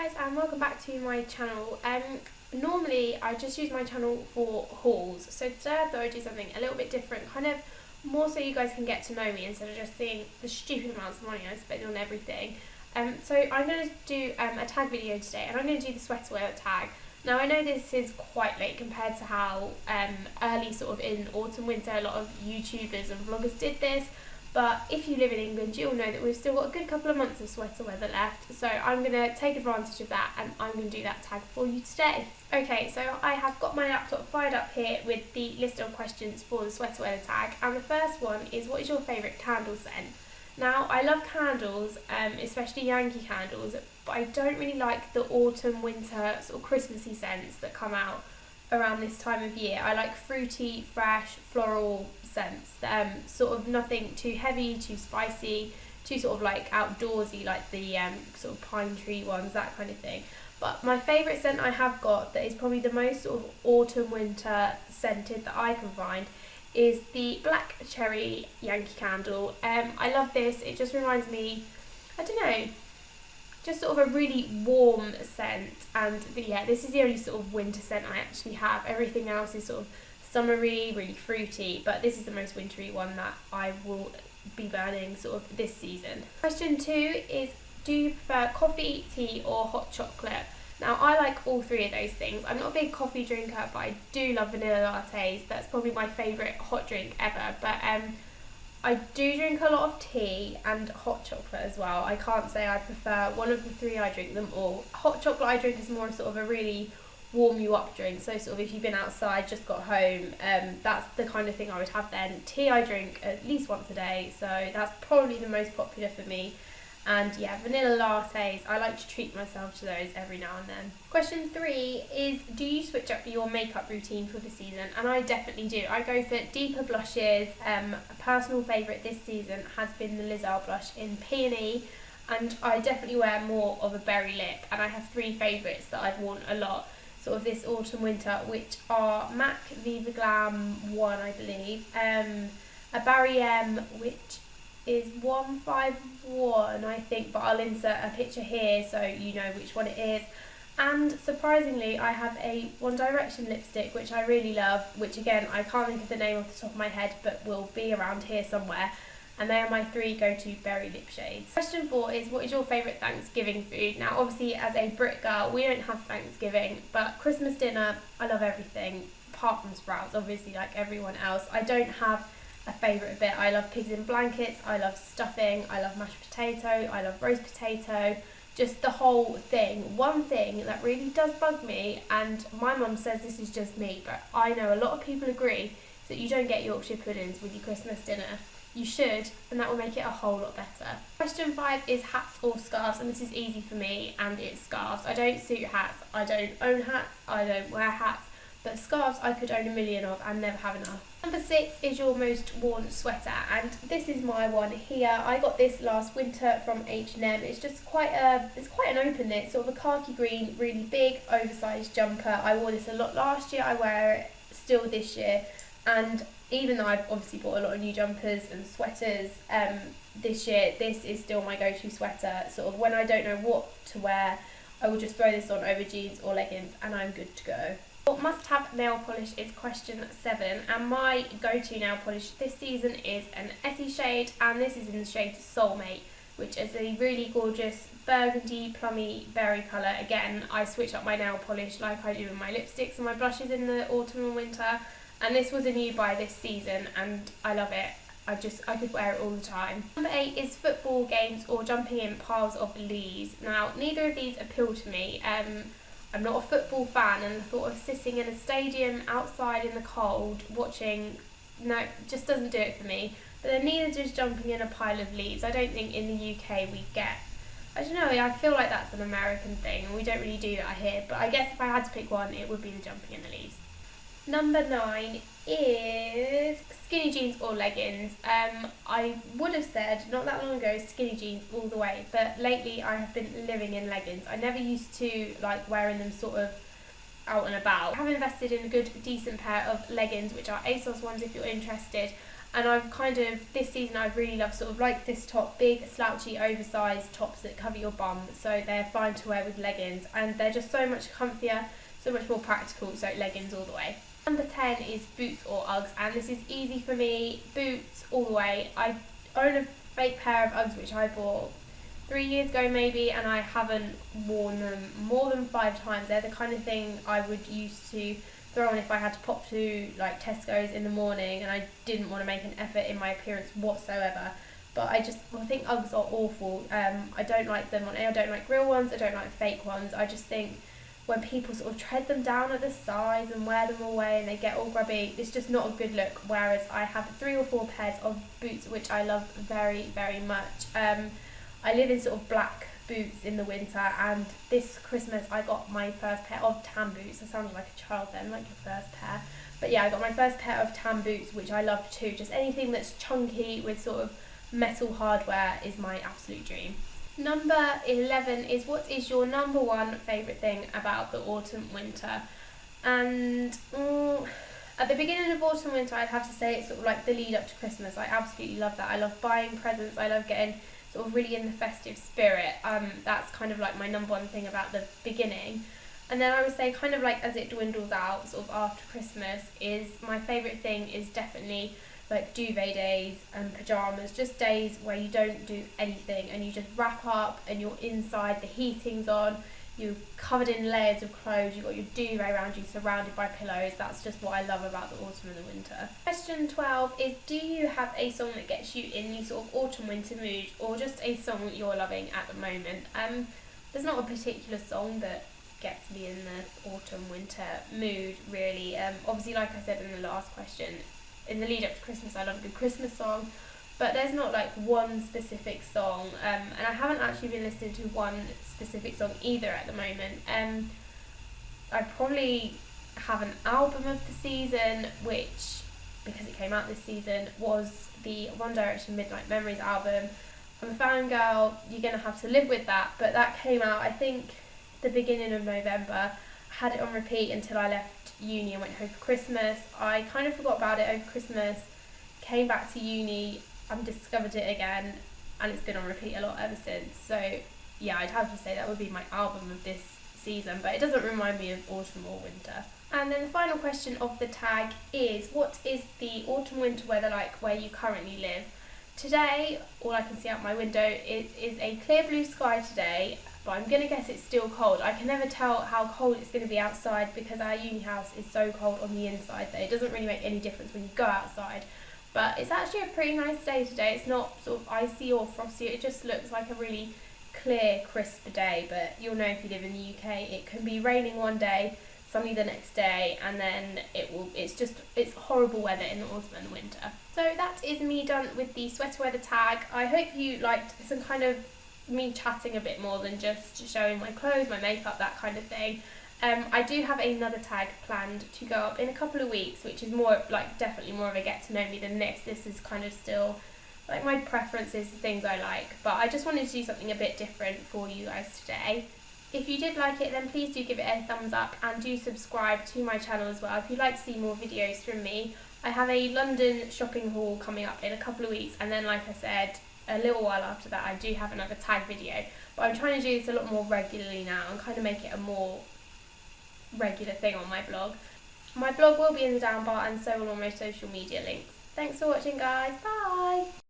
guys, and welcome back to my channel. Normally I just use my channel for hauls, so today I thought I'd do something a little bit different, kind of more so you guys can get to know me instead of just seeing the stupid amounts of money I spend on everything. So I'm going to do a tag video today, and I'm going to do the sweater weather tag. Now I know this is quite late compared to how early sort of in autumn winter a lot of YouTubers and vloggers did this. But if you live in England, you'll know that we've still got a good couple of months of sweater weather left. So I'm going to take advantage of that, and I'm going to do that tag for you today. Okay, so I have got my laptop fired up here with the list of questions for the sweater weather tag. And the first one is, what is your favourite candle scent? Now, I love candles, especially Yankee candles, but I don't really like the autumn, winter, sort of Christmassy scents that come out around this time of year. I like fruity, fresh, floral scents, sort of nothing too heavy, too spicy, too sort of like outdoorsy, like the sort of pine tree ones, that kind of thing. But my favourite scent I have got that is probably the most sort of autumn winter scented that I can find is the black cherry Yankee candle. I love this. It just reminds me, I don't know, just sort of a really warm scent. And yeah, this is the only sort of winter scent I actually have. Everything else is sort of summery, really fruity, but this is the most wintry one that I will be burning sort of this season. Question 2 is, do you prefer coffee, tea or hot chocolate? Now, I like all three of those things. I'm not a big coffee drinker, but I do love vanilla lattes. That's probably my favourite hot drink ever. But I do drink a lot of tea and hot chocolate as well. I can't say I prefer one of the three. I drink them all. Hot chocolate I drink is more sort of a really warm you up drink. So sort of if you've been outside, just got home, that's the kind of thing I would have then. Tea I drink at least once a day, so that's probably the most popular for me. And yeah, vanilla lattes, I like to treat myself to those every now and then. Question 3 is, do you switch up your makeup routine for the season? And I definitely do. I go for deeper blushes. A personal favourite this season has been the Lizelle blush in Peony, and I definitely wear more of a berry lip. And I have 3 favourites that I've worn a lot sort of this autumn winter, which are MAC Viva Glam 1, I believe, a Barry M, which is 151, I think, but I'll insert a picture here so you know which one it is. And surprisingly, I have a One Direction lipstick, which I really love, which again, I can't think of the name off the top of my head, but will be around here somewhere. And they are my 3 go-to berry lip shades. Question 4 is, what is your favourite Thanksgiving food? Now, obviously, as a Brit girl, we don't have Thanksgiving, but Christmas dinner, I love everything, apart from sprouts, obviously, like everyone else. I don't have a favourite bit. I love pigs in blankets, I love stuffing, I love mashed potato, I love roast potato, just the whole thing. One thing that really does bug me, and my mum says this is just me, but I know a lot of people agree, is that you don't get Yorkshire puddings with your Christmas dinner. You should, and that will make it a whole lot better. Question 5 is hats or scarves, and this is easy for me, and it's scarves. I don't suit hats, I don't own hats, I don't wear hats, but scarves I could own a million of and never have enough. Number 6 is your most worn sweater, and this is my one here. I got this last winter from H&M. It's just quite an open knit, sort of a khaki green, really big, oversized jumper. I wore this a lot last year, I wear it still this year, and even though I've obviously bought a lot of new jumpers and sweaters this year, this is still my go-to sweater. Sort of when I don't know what to wear, I will just throw this on over jeans or leggings and I'm good to go. What must-have nail polish is question 7, and my go-to nail polish this season is an Essie shade, and this is in the shade Soulmate, which is a really gorgeous burgundy, plummy berry colour. Again, I switch up my nail polish like I do with my lipsticks and my blushes in the autumn and winter. And this was a new buy this season, and I love it. I could wear it all the time. Number 8 is football games or jumping in piles of leaves. Now, neither of these appeal to me. I'm not a football fan, and the thought of sitting in a stadium outside in the cold watching, no, just doesn't do it for me. But then neither does jumping in a pile of leaves. I don't think in the UK we get, I don't know, I feel like that's an American thing, and we don't really do that here. But I guess if I had to pick one, it would be the jumping in the leaves. Number 9 is skinny jeans or leggings. I would have said not that long ago skinny jeans all the way, but lately I have been living in leggings. I never used to like wearing them sort of out and about. I have invested in a good decent pair of leggings, which are ASOS ones if you're interested, And I've kind of, this season I've really loved sort of like this top, big slouchy oversized tops that cover your bum, so they're fine to wear with leggings, and they're just so much comfier, so much more practical, so leggings all the way. Number 10 is boots or Uggs, and this is easy for me, boots all the way. I own a fake pair of Uggs which I bought 3 years ago maybe, and I haven't worn them more than 5 times. They're the kind of thing I would use to throw on if I had to pop to like Tesco's in the morning and I didn't want to make an effort in my appearance whatsoever. But I think Uggs are awful. I don't like them I don't like real ones, I don't like fake ones. I just think when people sort of tread them down at the sides and wear them away and they get all grubby, it's just not a good look. Whereas I have 3 or 4 pairs of boots which I love very, very much. I live in sort of black boots in the winter, and this Christmas I got my first pair of tan boots. I sounded like a child then, like your first pair. But yeah, I got my first pair of tan boots, which I love too. Just anything that's chunky with sort of metal hardware is my absolute dream. Number 11 is, what is your number 1 favourite thing about the autumn winter? And at the beginning of autumn winter I'd have to say it's sort of like the lead up to Christmas. I absolutely love that. I love buying presents, I love getting sort of really in the festive spirit. That's kind of like my number 1 thing about the beginning. And then I would say kind of like as it dwindles out sort of after Christmas, is my favourite thing is definitely like duvet days and pyjamas, just days where you don't do anything and you just wrap up and you're inside, the heating's on, you're covered in layers of clothes, you've got your duvet around you, surrounded by pillows. That's just what I love about the autumn and the winter. Question 12 is, do you have a song that gets you in the sort of autumn winter mood, or just a song that you're loving at the moment? There's not a particular song that gets me in the autumn winter mood really. Obviously, like I said in the last question, in the lead up to Christmas I love a good Christmas song, but there's not like one specific song, and I haven't actually been listening to one specific song either at the moment. I probably have an album of the season, which, because it came out this season, was the One Direction Midnight Memories album. I'm a fangirl, you're going to have to live with that, but that came out I think the beginning of November. I had it on repeat until I left uni and went home for Christmas. I kind of forgot about it over Christmas, came back to uni, I've discovered it again, and it's been on repeat a lot ever since. So yeah, I'd have to say that would be my album of this season, but it doesn't remind me of autumn or winter. And then the final question of the tag is, what is the autumn winter weather like where you currently live? Today, all I can see out my window is a clear blue sky today, but I'm going to guess it's still cold. I can never tell how cold it's going to be outside because our uni house is so cold on the inside that it doesn't really make any difference when you go outside. But it's actually a pretty nice day today. It's not sort of icy or frosty, it just looks like a really clear, crisp day. But you'll know if you live in the UK, it can be raining one day, sunny the next day, and then it's horrible weather in the autumn and the winter. So that is me done with the sweater weather tag. I hope you liked some kind of me chatting a bit more than just showing my clothes, my makeup, that kind of thing. I do have another tag planned to go up in a couple of weeks, which is more like definitely more of a get to know me than this. This is kind of still like my preferences, the things I like, but I just wanted to do something a bit different for you guys today. If you did like it, then please do give it a thumbs up and do subscribe to my channel as well if you'd like to see more videos from me. I have a London shopping haul coming up in a couple of weeks, and then like I said, a little while after that I do have another tag video, but I'm trying to do this a lot more regularly now and kind of make it a more regular thing on my blog. My blog will be in the down bar, and so will all my social media links. Thanks for watching guys, bye!